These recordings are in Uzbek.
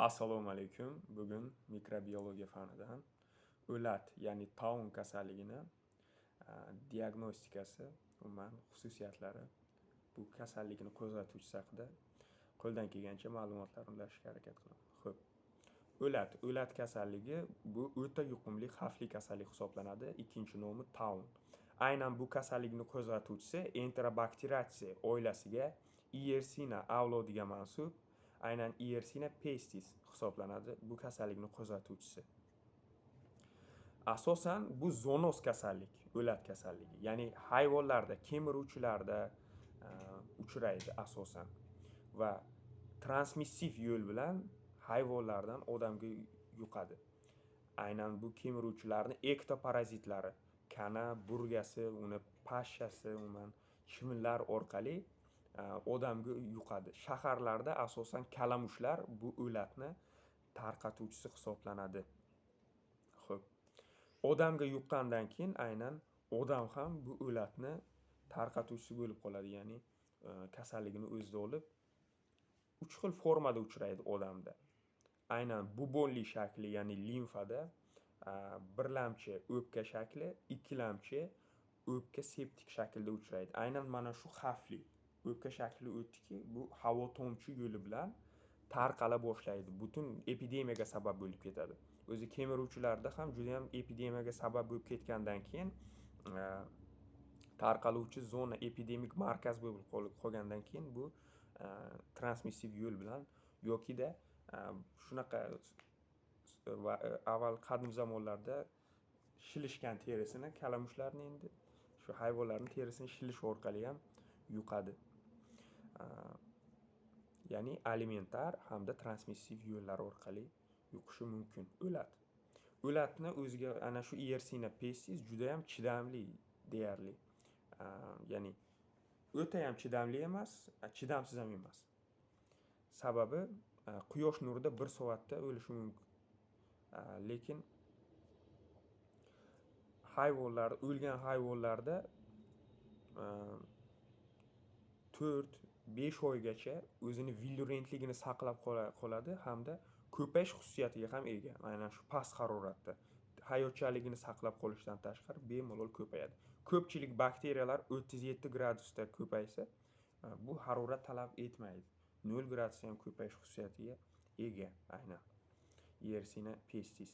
Assalomu alaykum. Bugun mikrobiologiya fanidan o'lat, ya'ni taun kasalligini diagnostikasi, umuman xususiyatlari, bu kasallikni qo'zg'atuvchisi haqida qo'ldan kelgancha ma'lumotlar ulashishga harakat qilaman. Xo'p. O'lat kasalligi bu o'ta yuqumli xavfli kasallik hisoblanadi. Ikkinchi nomi taun. Aynan bu kasallikni qo'zg'atuvchisi Enterobacteriaceae oilasiga Yersina avlodiga mansub, aynan Yersina pestis hisoblanadi bu kasallikni qo'zg'atuvchisi. Asosan bu zoonoz kasallik, o'lat kasalligi. Ya'ni hayvonlarda, kemiruvchilarda uchraydi asosan va transmissiv yo'l bilan hayvonlardan odamga yuqadi. Aynan bu kemiruvchilarni ektoparazitlari, kana, burgasi, uni pashshasi, umuman chivinlar orqali odamga yuqadi. Shaharlarda asosan kalamushlar bu o'latni tarqatuvchisi hisoblanadi. Xo'p. Odamga yuqqandan keyin aynan odam ham bu o'latni tarqatuvchisi bo'lib qoladi. Ya'ni kasalligini o'zida olib, 3 xil formada uchraydi odamda. Aynan bubonli shakli, ya'ni limfada, birlamchi o'pka shakli, ikkilamchi o'pka septik shaklda uchraydi. Aynan mana shu xavfli. O'pka shakli o'tdiki, bu havo tomchi yo'li bilan tarqala boshlaydi. Butun epidemiyaga sabab bo'lib ketadi. O'zi kemiruvchilarda ham juda ham epidemiyaga sabab bo'lib ketgandan keyin tarqaluvchi zona, epidemik markaz bo'lib qolgandan keyin bu transmissiv yo'l bilan yokida shunaqa avval qadim zamonlarda shilishgan terisini, kalamushlarni endi shu hayvonlarning terisini shilish orqali ham yuqadi. Ya'ni alimentar hamda transmissiv yo'llar orqali yuqishi mumkin o'lat. O'latni o'ziga ana shu Yersina pestis juda ham chidamli deyarli. Ya'ni o'ta ham chidamli emas, chidamsiz ham emas. Sababi quyosh nurida 1 soatda o'lishi mumkin. Lekin o'lgan hayvonlarda 4-5 oygacha o'zini virulentligini saqlab qoladi hamda ko'payish xususiyatiga ham ega. Aynan shu past haroratda hayotchaligini saqlab qolishdan tashqari bemalol ko'payadi. Ko'pchilik bakteriyalar 37 gradusda ko'paysa, bu harorat talab etmaydi. 0 gradusda ham ko'payish xususiyatiga ega aynan Yersina pestis.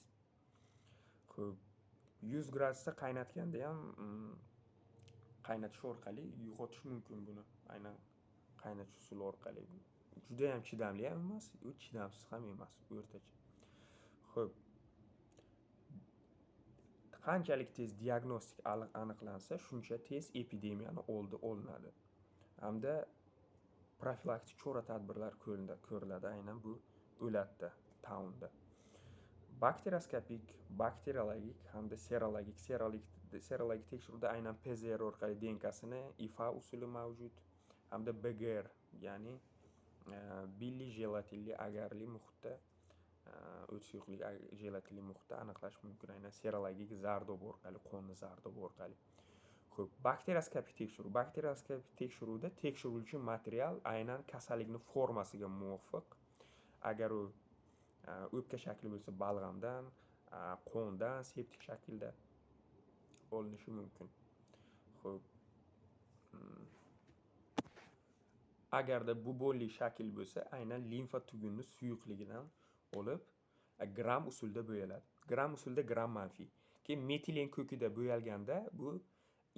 Xo'p. 100 gradusda qaynatganda ham qaynatish orqali yo'qotish mumkin buni. Aynan qaynatish usuli orqali. Juda ham chidamli ham emas, chidamsiz ham emas, o'rtacha. Xo'p. Qanchalik tez diagnostik aniqlansa, shuncha tez epidemiyani oldi olinadi. Hamda profilaktik chora-tadbirlar ko'riladi aynan bu o'latda, taunda. Bakterioskopik, bakteriologik hamda serologik tekshiruvda aynan PCR orqali DNKsini IFA usuli mavjud. Hamda BGR, ya'ni billi jelatinli agarli muhitda, o't suyuqli jelatinli muhitda aniqlash mumkin. Aynan serologik zardob orqali, qonni zardob orqali. Xo'p, bakterioskopik tekshiruv. Bakterioskopik tekshiruvda tekshiruvchi material aynan kasallikning formasiga muvofiq, agar u o'pka shakli bo'lsa balg'amdan, qondan, septik shaklda olinishi mumkin. Xo'p. Agarda bubonli shakl bo'lsa, aynan limfa tugunni suyuqligidan olib, gram usulda bo'yaladi. Gram usulda gram manfiy. Keyin metilen ko'kida bo'yalganda bu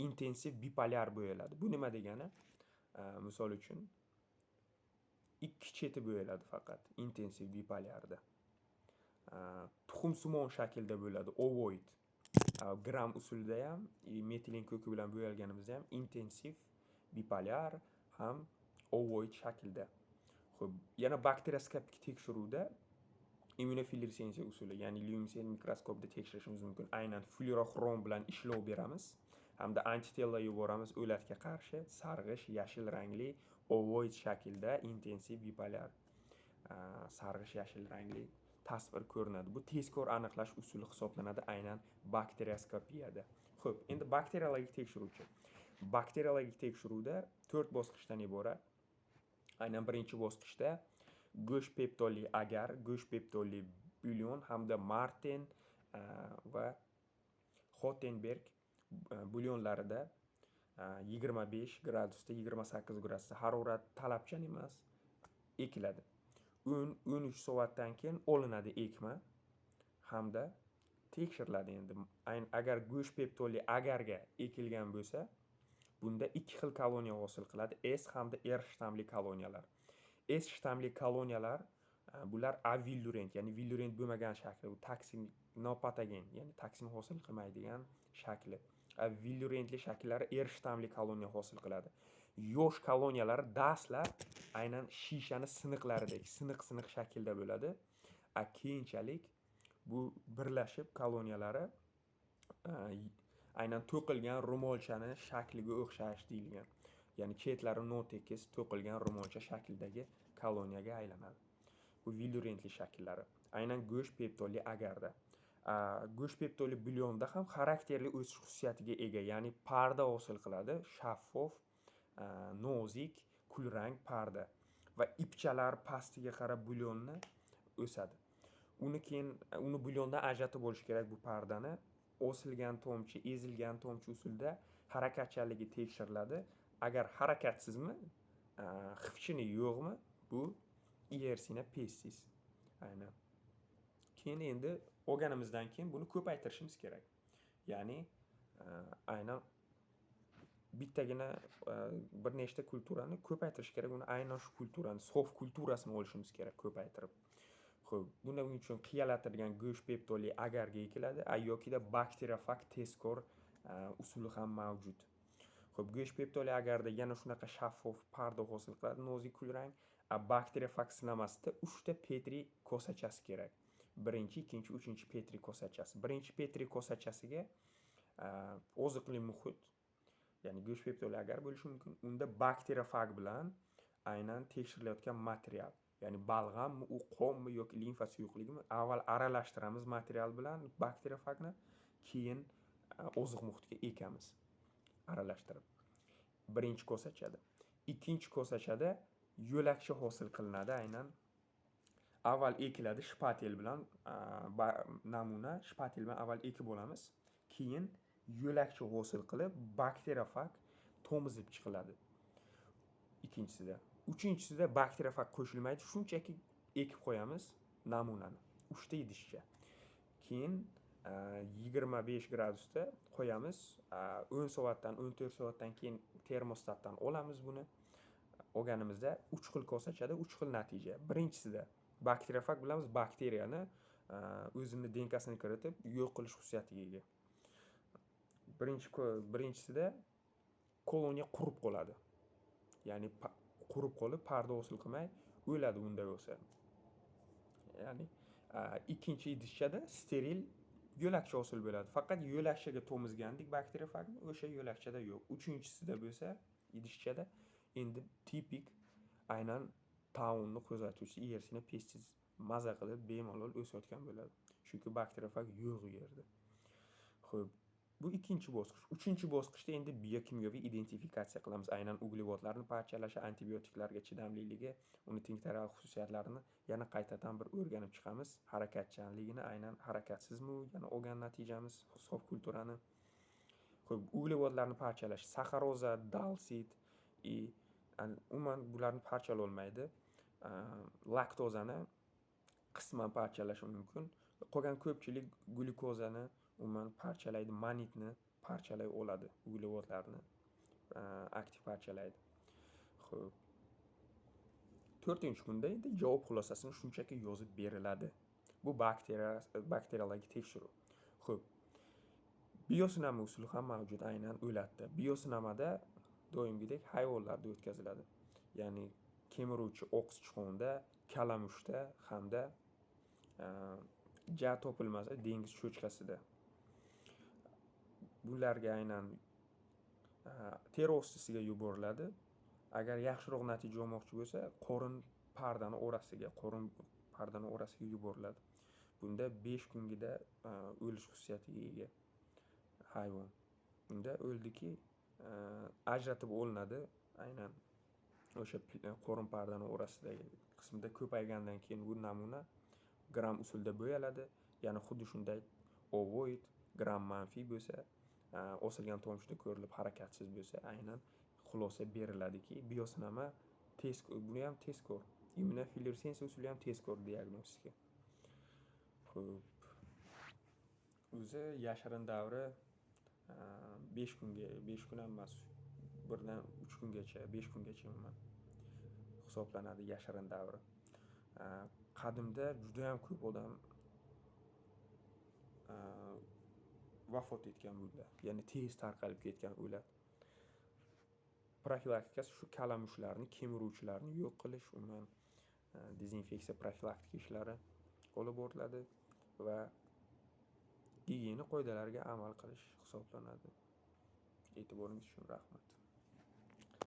intensiv bipolyar bo'yaladi. Bu nima degani? Misol uchun 2 cheti bo'yaladi faqat intensiv bipolyarda. Tuxumsimon shaklda bo'ladi, ovoid. Gram usulida ham, metilen ko'ki bilan bo'yalganimizda ham intensiv bipolyar ham ovoid shaklda. Xo'p, yana bakterioskopik tekshiruvda immunofluoressensiya usuli, ya'ni lyuminescent mikroskopda tekshirishimiz mumkin. Aynan fluoroxrom bilan ishlov beramiz hamda antitella yuboramiz o'latga qarshi sarg'ish yashil rangli ovoid shaklda intensiv bipolyar sarg'ish yashil rangli tasvir ko'rinadi. Bu tezkor aniqlash usuli hisoblanadi aynan bakterioskopiyada. Xo'p, endi bakteriologik tekshiruvchi. Bakteriologik tekshiruvda 4 bosqichdan iborat. Aynan birinchi bosqichda go'sht peptoli agar, go'sht peptoli bulyon hamda Marten va Hottenberg bulyonlarida 25 gradusda, 28 gradusda harorat talabchan emas ekiladi. 13 soatdan keyin olinadi ekma hamda tekshiriladi. Endi agar go'sht peptoli agarga ekilgan bo'lsa, bunda ikki xil koloniya hosil qiladi: S hamda R shtammli koloniyalar. S shtammli koloniyalar bular avillurent, ya'ni villurent bo'lmagan shakli, u toksin nopatogen, ya'ni toksin hosil qilmaydigan shakli. Villurentli shakllari R shtammli koloniya hosil qiladi. Yosh koloniyalar daslar aynan shishani siniqlaridek siniq shaklda bo'ladi. Keyinchalik bu birlashib koloniyalari aynan to'qilgan ro'molchani shakliga o'xshash deyilgan. Ya'ni chetlari notekis to'qilgan ro'molcha shaklidagi koloniyaga aylanadi. Bu villurentli shakllari. Aynan go'sht peptoli agarda. Go'sht peptoli bulyonda ham xarakterli o'sish xususiyatiga ega, ya'ni parda hosil qiladi, shaffof, nozik, kulrang parda va ipchalar pastiga qarab bulyonni o'sadi. Uni bulyondan ajratib olish kerak bu pardani. Osilgan tomchi, ezilgan tomchi usulda harakatchanligi tekshiriladi. Agar harakatsizmi, xivchini yo'qmi, bu Yersinia pestis. Aynan. Keyin endi olganimizdan keyin buni ko'paytirishimiz kerak. Ya'ni aynan bittagina bir nechta kulturani ko'paytirish kerak. Uni aynan shu kulturani, sof kulturasini olishimiz kerak ko'paytirib. Xo'p, buning uchun qiyalatilgan go'sht peptoli agarga ekiladi, yokida bakteriofag tezkor usuli ham mavjud. Xo'p, go'sht peptoli agarda yana shunaqa shaffof parda hosil qiladi, nozik kulrang. Bakteriofag sinamasida 3 ta Petri kosachasi kerak. Birinchi, ikkinchi, uchinchi Petri kosachasi. Birinchi Petri kosachasiga oziqli muhit, ya'ni go'sht peptoli agar bo'lishi mumkin. Unda bakteriofag bilan aynan tekshirilayotgan material, ya'ni balg'ammi, u qonmi yoki limfa suyuqligimi, avval aralashtiramiz material bilan bakteriofagni, keyin oziq muhitga ekamiz aralashtirib. Birinchi kosachada. Ikkinchi kosachada yo'lakcha hosil qilinadi. Aynan avval ekiladi shpatel bilan, namuna shpatel bilan avval ekib olamiz. Keyin yo'lakcha hosil qilib bakteriofag tomizib chiqiladi. Ikkinchisida. Uchinchisida bakteriofag qo'shilmaydi, shunchaki ekib qo'yamiz namunani 3 ta idishcha. Keyin 25 gradusda qo'yamiz. 10 soatdan 14 soatdan keyin termostatdan olamiz buni. Olganimizda 3 xil kosachada 3 xil natija. Birinchisida bakteriofag bilamiz, bakteriyani o'zini DNKsini kiritib yo'q qilish xususiyatiga ega. Birinchisida koloniya qurib qoladi. Ya'ni qurib qolib parda hosil qilmay o'ladi unday bo'lsa. Ya'ni ikkinchi idishchada steril yo'lakcha hosil bo'ladi. Faqat yo'lakchaga tomizgandik bakteriofagni, o'sha yo'lakchada yo'q. Uchinchisida bo'lsa idishchada endi tipik aynan taunni qo'zg'atuvchi Yersinia pestis maza qilib bemalol o'sayotgan bo'ladi. Chunki bakteriofag yo'q u yerda. Xo'p, bu ikkinchi bosqich. Uchinchi bosqichda endi biokimyoviy identifikatsiya qilamiz. Aynan uglevodlarni parchalashi, antibiotiklarga chidamliligi, uni tinktaral xususiyatlarini yana qaytadan bir o'rganib chiqamiz. Harakatchanligini, aynan harakatsizmi yana olgan natijamiz sof kulturani. Xo'p, uglevodlarni parchalash, saxaroza, dalsit, umuman bularni parchalay olmaydi. Laktozani qisman parchalashi mumkin. Qolgan ko'pchilik glyukozani umuman parchalaydi, manitni parchalay oladi, uglevodlarni aktiv parchalaydi. Xo'p. 4-kunda endi javob xulosasini shunchaki yozib beriladi. Bu bakteriyalarga tekshiruv. Xo'p. Biosinama usuli ham mavjud, aynan o'latda. Biosinamada doimgidek hayvonlarda o'tkaziladi. Ya'ni kemiruvchi oq sichqonda, kalamushda hamda ja topilmasa dengiz cho'chqasida. Bularga aynan teri ostisiga yuboriladi. Agar yaxshiroq natija olmoqchi bo'lsa, qorin pardani orasiga yuboriladi. Bunda 5 kungida o'lish xususiyatiga ega hayvon. Bunda o'ldiki, ajratib olinadi aynan o'sha qorin pardani orasidagi qismida ko'paygandan keyin bu namuna gram usulda bo'yaladi. Ya'ni xuddi shunday ovoid gram manfiy bo'lsa, osilgan tonushda ko'rilib harakatsiz bo'lsa, aynan xulosa beriladiki, biosinama buni ham tezkor. Immunofluoressensiya usuli ham tezkor diagnostika. Xo'p. O'zi yashirin davri 5 kun ham emas, 1 dan 3 kungacha, 5 kungacha umuman hisoblanadi yashirin davri. Qadimda juda ham ko'p odam vafot etgan bo'ldi. Ya'ni tez tarqalib ketgan o'lat. Profilaktikasi shu kalamushlarni, kemiruvchilarni yo'q qilish, umuman dezinfeksiya profilaktika ishlari olib boriladi va gigiyena qoidalariga amal qilish hisoblanadi. E'tiboringiz uchun rahmat.